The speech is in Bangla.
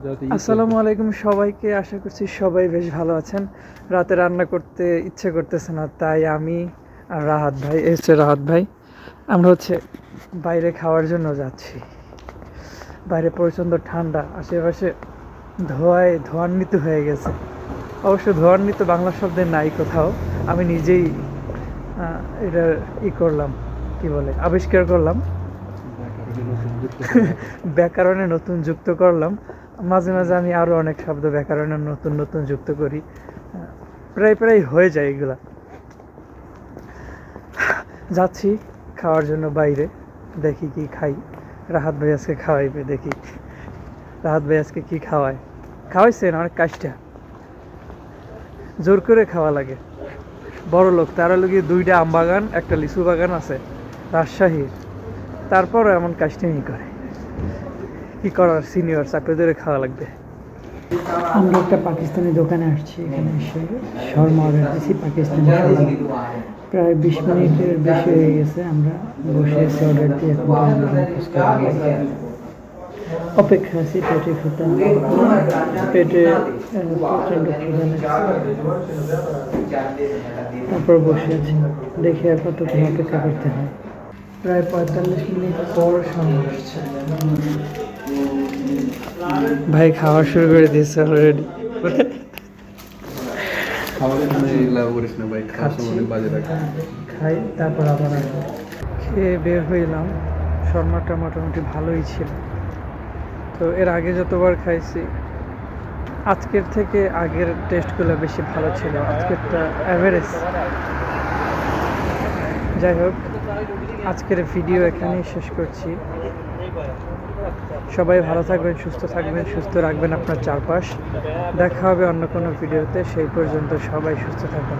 আসসালামু আলাইকুম সবাইকে, আশা করছি সবাই বেশ ভালো আছেন। রাতে রান্না করতে ইচ্ছে করতেছে না, তাই আমি আর রাহাত ভাই রাহাত ভাই আমরা বাইরে খাওয়ার জন্য যাচ্ছি। বাইরে প্রচণ্ড ঠান্ডা, আশেপাশে ধোঁয়ান্বিত হয়ে গেছে। অবশ্য ধোঁয়ান্বিত বাংলা শব্দের নাই কোথাও, আমি নিজেই এটা করলাম, কি বলে, আবিষ্কার করলাম, ব্যাকরণে নতুন যুক্ত করলাম। মাঝে মাঝে আমি আরও অনেক শব্দ ব্যাকরণে নতুন নতুন যুক্ত করি, প্রায় হয়ে যায় এগুলা। যাচ্ছি খাওয়ার জন্য বাইরে, দেখি কি খাই। রাহাত ভাই আজকে খাওয়াইবে, দেখি রাহাত ভাই আজকে কি খাওয়াইছেন। অনেক কাজটা জোর করে খাওয়া লাগে, বড় লোক, তারা লগে 2টা আম বাগান, একটা লিচু বাগান আছে রাজশাহীর, তারপরও এমন কাজটাই করে। কি করার, সিনিয়র, চাকরি ধরে খাওয়া লাগবে। আমরা একটা পাকিস্তানি দোকানে আসছি, এখানে এসে শর্মা অর্ডার দিয়েছি, পাকিস্তানি শর্মা। প্রায় 20 মিনিটের বেশি হয়ে গেছে, আমরা বসে এসে অর্ডার দিয়ে অপেক্ষা আছি। পেটে ক্ষুধা, পেটে প্রচণ্ড ক্ষুধা তারপর বসে আছি, দেখে আর কতক্ষণ অপেক্ষা করতে হয়। প্রায় 45 মিনিট পর সামনে আসছে ভাই, খাওয়া শুরু করে দিয়েছে অলরেডি। খাই, তারপর আবার খেয়ে বের হইলাম। শর্মাটা মোটামুটি ভালোই ছিল। তো এর আগে যতবার খাইছি, আজকের থেকে আগের টেস্টগুলো বেশি ভালো ছিল, আজকেরটা অ্যাভারেজ। যাই হোক, আজকের ভিডিও এখানেই শেষ করছি। সবাই ভালো থাকবেন, সুস্থ থাকবেন, সুস্থ রাখবেন আপনার চারপাশ। দেখা হবে অন্য কোনো ভিডিওতে, সেই পর্যন্ত সবাই সুস্থ থাকুন।